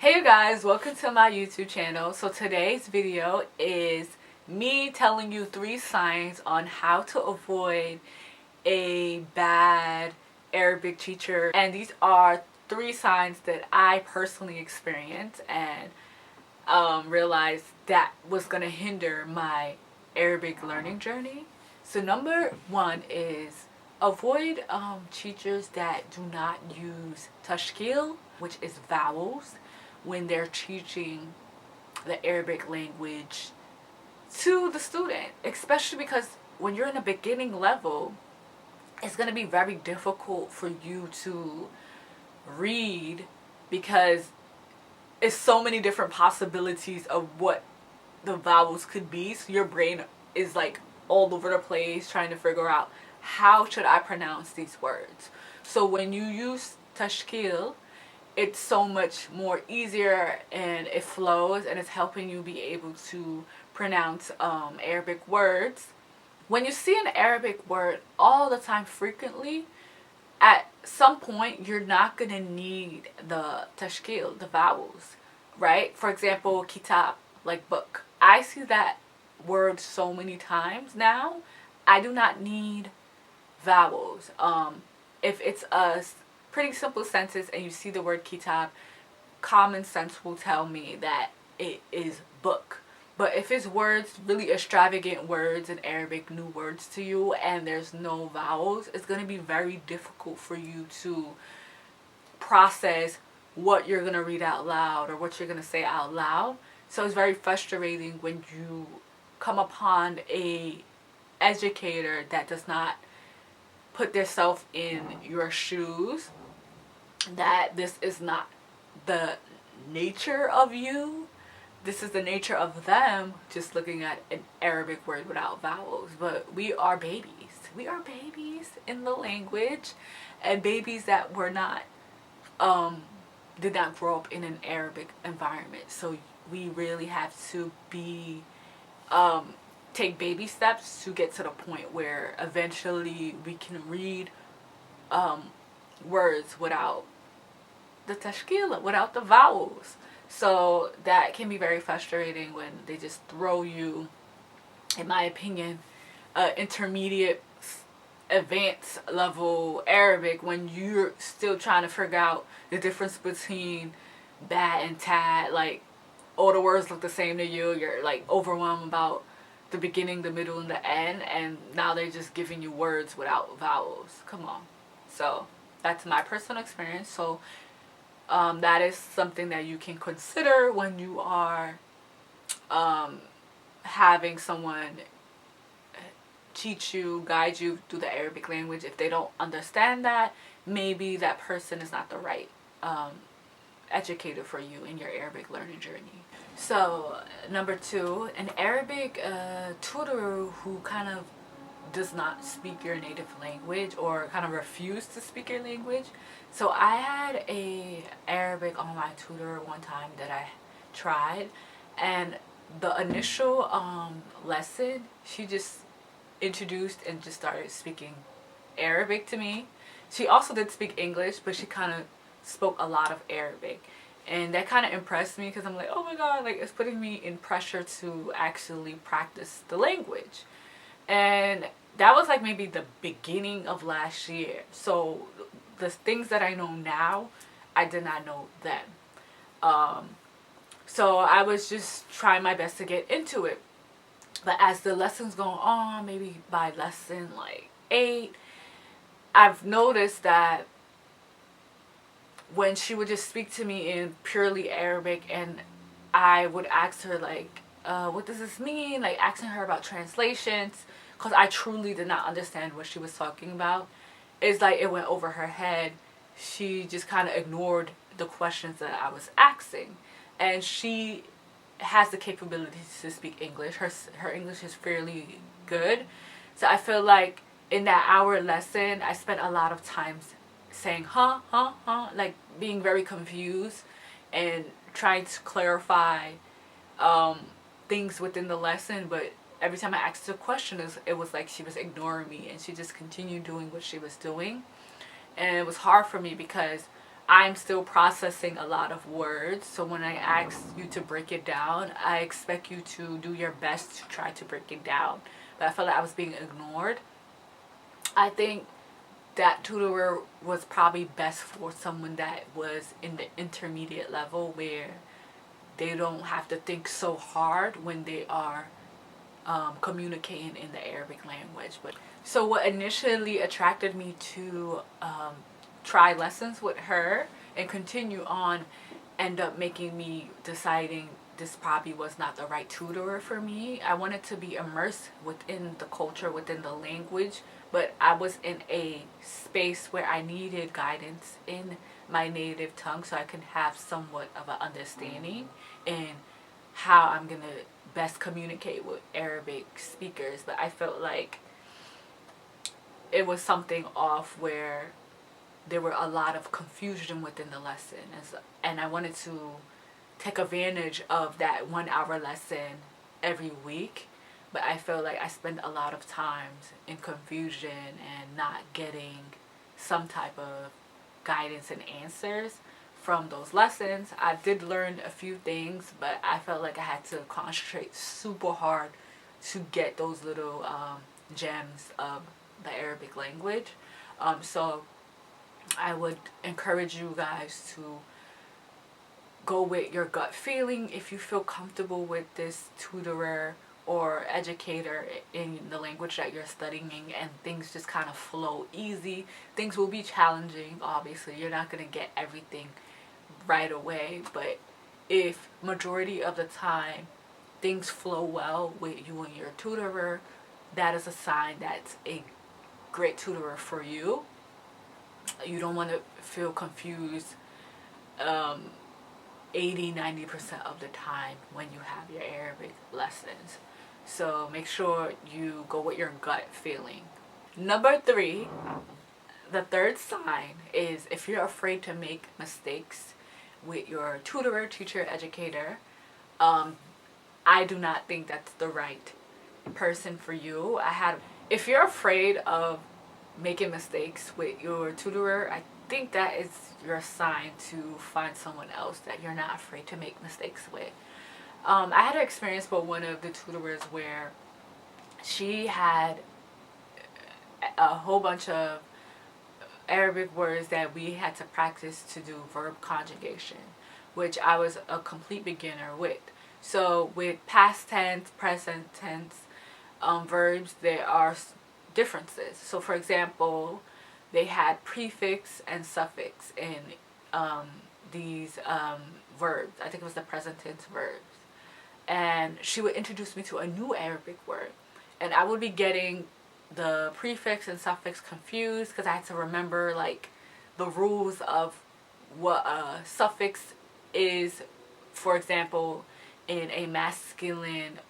Hey you guys, welcome to my YouTube channel. So today's video is me telling you 3 signs on how to avoid a bad Arabic teacher. And these are 3 signs that I personally experienced and realized that was going to hinder my Arabic learning journey. So number 1 is avoid teachers that do not use tashkil, which is vowels, when they're teaching the Arabic language to the student, especially because when you're in a beginning level, it's going to be very difficult for you to read because it's so many different possibilities of what the vowels could be. So your brain is like all over the place trying to figure out how should I pronounce these words. So when you use tashkil, it's so much more easier and it flows and it's helping you be able to pronounce Arabic words. When you see an Arabic word all the time frequently, at some point you're not going to need the tashkil, the vowels, right? For example, kitab, like book. I see that word so many times now. I do not need vowels. If it's a pretty simple sentence and you see the word kitab, common sense will tell me that it is book. But if it's words, really extravagant words in Arabic, new words to you, and there's no vowels, it's going to be very difficult for you to process what you're going to read out loud or what you're going to say out loud. So it's very frustrating when you come upon a educator that does not put themselves in your shoes, that this is not the nature of you. This is the nature of them just looking at an Arabic word without vowels. But we are babies. We are babies in the language, and babies that were not, did not grow up in an Arabic environment. So we really have to be, take baby steps to get to the point where eventually we can read words without the tashkil, without the vowels. So that can be very frustrating when they just throw you, in my opinion, intermediate, advanced level Arabic when you're still trying to figure out the difference between bat and tat. Like, all the words look the same to you. You're like overwhelmed about the beginning, the middle, and the end, and now they're just giving you words without vowels. Come on. So that's my personal experience. So that is something that you can consider when you are having someone teach you, guide you through the Arabic language. If they don't understand that, maybe that person is not the right educator for you in your Arabic learning journey. So number 2, an Arabic tutor who kind of does not speak your native language or kind of refuse to speak your language. So I had a Arabic online tutor one time that I tried, and the initial lesson, she just introduced and just started speaking Arabic to me. She also did speak English, but she kind of spoke a lot of Arabic, and that kind of impressed me because I'm like, oh my god, like, it's putting me in pressure to actually practice the language. And that was like maybe the beginning of last year. So the things that I know now, I did not know then. So I was just trying my best to get into it. But as the lessons go on, maybe by lesson like 8, I've noticed that when she would just speak to me in purely Arabic, and I would ask her like, what does this mean? Like, asking her about translations, because I truly did not understand what she was talking about. It's like it went over her head. She just kind of ignored the questions that I was asking. And she has the capability to speak English. Her English is fairly good. So I feel like in that hour lesson, I spent a lot of time saying, huh, like being very confused and trying to clarify things within the lesson. But every time I asked her a question, it was like she was ignoring me, and she just continued doing what she was doing. And it was hard for me because I'm still processing a lot of words. So when I ask you to break it down, I expect you to do your best to try to break it down. But I felt like I was being ignored. I think that tutor was probably best for someone that was in the intermediate level where they don't have to think so hard when they are communicating in the Arabic language. But so what initially attracted me to try lessons with her and continue on end up making me deciding this probably was not the right tutor for me. I wanted to be immersed within the culture, within the language, but I was in a space where I needed guidance in my native tongue so I can have somewhat of an understanding in how I'm going to best communicate with Arabic speakers. But I felt like it was something off where there were a lot of confusion within the lesson, and I wanted to take advantage of that 1 hour lesson every week, but I feel like I spend a lot of times in confusion and not getting some type of guidance and answers from those lessons. I did learn a few things, but I felt like I had to concentrate super hard to get those little gems of the Arabic language. So I would encourage you guys to go with your gut feeling. If you feel comfortable with this tutorer or educator in the language that you're studying and things just kind of flow easy, things will be challenging. Obviously, you're not going to get everything right away, but if majority of the time things flow well with you and your tutorer, that is a sign that's a great tutorer for you. You don't want to feel confused 80-90% of the time when you have your Arabic lessons. So make sure you go with your gut feeling. Number 3, the third sign is if you're afraid to make mistakes with your tutor, teacher, educator, I do not think that's the right person for you. If you're afraid of making mistakes with your tutorer, I think that is your sign to find someone else that you're not afraid to make mistakes with. I had an experience with one of the tutors where she had a whole bunch of Arabic words that we had to practice to do verb conjugation, which I was a complete beginner with. So with past tense, present tense verbs, there are differences. So for example, they had prefix and suffix in these verbs. I think it was the present tense verbs. And she would introduce me to a new Arabic word. And I would be getting the prefix and suffix confused because I had to remember like the rules of what a suffix is, for example, in a masculine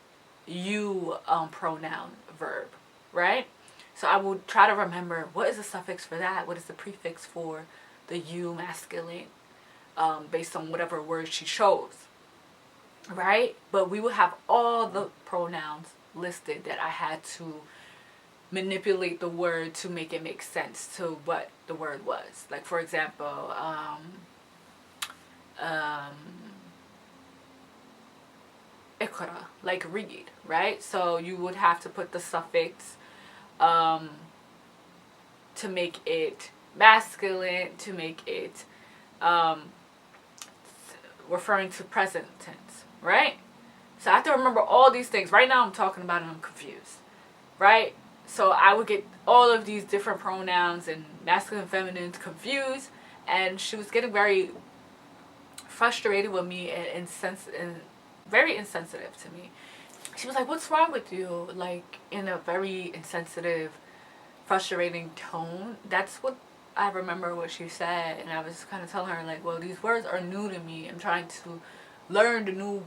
you pronoun verb, right? So I would try to remember what is the suffix for that, what is the prefix for the you masculine, based on whatever word she chose, right? But we would have all the pronouns listed that I had to manipulate the word to make it make sense to what the word was. Like for example, ikra, like read, right? So you would have to put the suffix to make it masculine, to make it referring to present tense, right? So I have to remember all these things. Right now I'm talking about it and I'm confused, right? So I would get all of these different pronouns and masculine and feminine confused, and she was getting very frustrated with me and very insensitive to me. She was like, "What's wrong with you?" Like in a very insensitive, frustrating tone. That's what I remember what she said, and I was kind of telling her like, "Well, these words are new to me. I'm trying to learn the new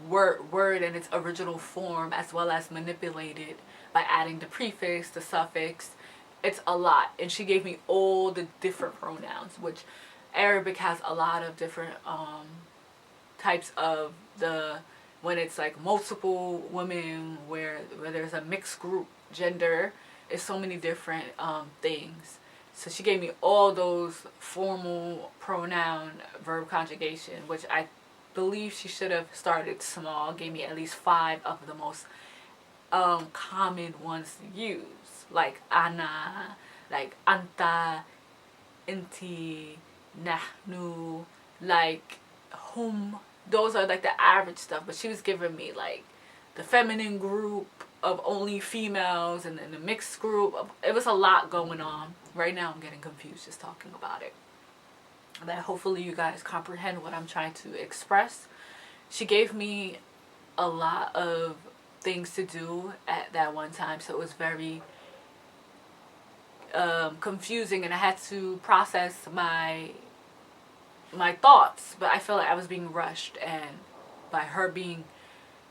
word in its original form as well as manipulate it by adding the prefix, the suffix. It's a lot." And she gave me all the different pronouns, which Arabic has a lot of different types of when it's like multiple women, where there's a mixed group gender, it's so many different things. So she gave me all those formal pronoun verb conjugation, which I believe she should have started small, gave me at least 5 of the most common ones to use, like ana, like anta, inti, nahnu, like hum. Those are like the average stuff, but she was giving me like the feminine group of only females and then the mixed group. It was a lot going on. Right now I'm getting confused just talking about it. But hopefully you guys comprehend what I'm trying to express. She gave me a lot of things to do at that one time, so it was very confusing, and I had to process my thoughts, but I felt like I was being rushed, and by her being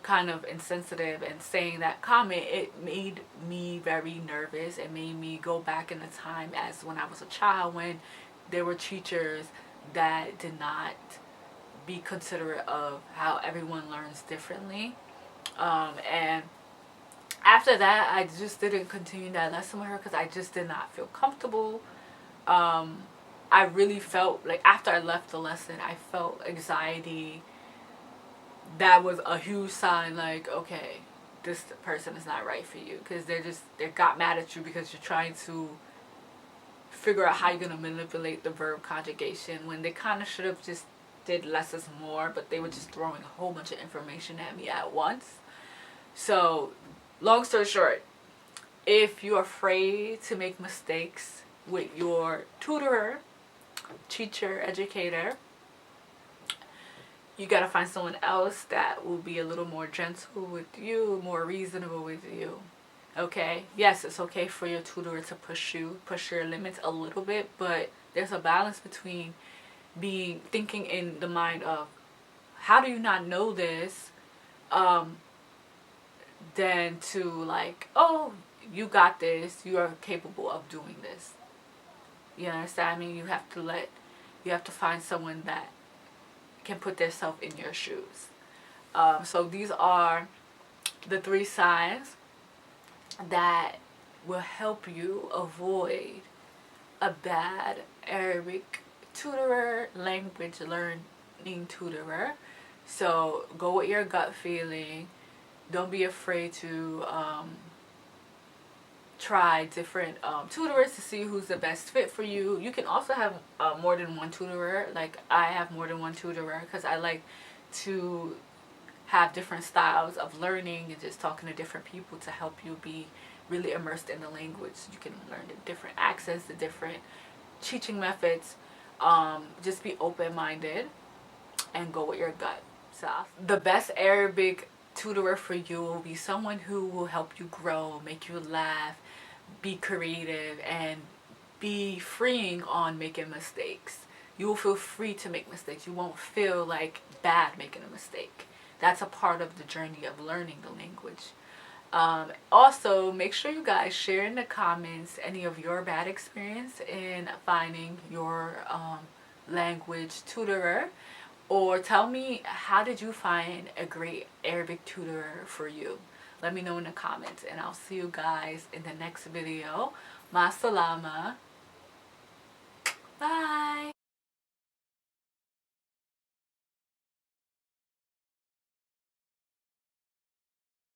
kind of insensitive and saying that comment, it made me very nervous. It made me go back in the time as when I was a child, when there were teachers that did not be considerate of how everyone learns differently. And after that, I just didn't continue that lesson with her because I just did not feel comfortable. I really felt like after I left the lesson, I felt anxiety. That was a huge sign, like, okay, this person is not right for you, because they got mad at you because you're trying to figure out how you're going to manipulate the verb conjugation, when they kind of should have just did less is more, but they were just throwing a whole bunch of information at me at once. So long story short, if you're afraid to make mistakes with your tutor, teacher, educator, you gotta find someone else that will be a little more gentle with you, more reasonable with you. Okay? Yes, it's okay for your tutor to push your limits a little bit, but there's a balance between thinking in the mind of, how do you not know this? Than to like, oh, you got this, you are capable of doing this. You understand? I mean, you have to find someone that can put themselves in your shoes. So these are the 3 signs that will help you avoid a bad Arabic tutorer, language learning tutorer. So go with your gut feeling. Don't be afraid to try different tutors to see who's the best fit for you. You can also have more than one tutorer. Like, I have more than one tutorer because I like to have different styles of learning and just talking to different people to help you be really immersed in the language. You can learn the different accents, the different teaching methods. Just be open-minded and go with your gut. So the best Arabic tutorer for you will be someone who will help you grow, make you laugh, be creative, and be freeing on making mistakes. You will feel free to make mistakes. You won't feel like bad making a mistake. That's a part of the journey of learning the language. Also, make sure you guys share in the comments any of your bad experience in finding your language tutorer. Or tell me, how did you find a great Arabic tutor for you? Let me know in the comments, and I'll see you guys in the next video. Ma salama. Bye.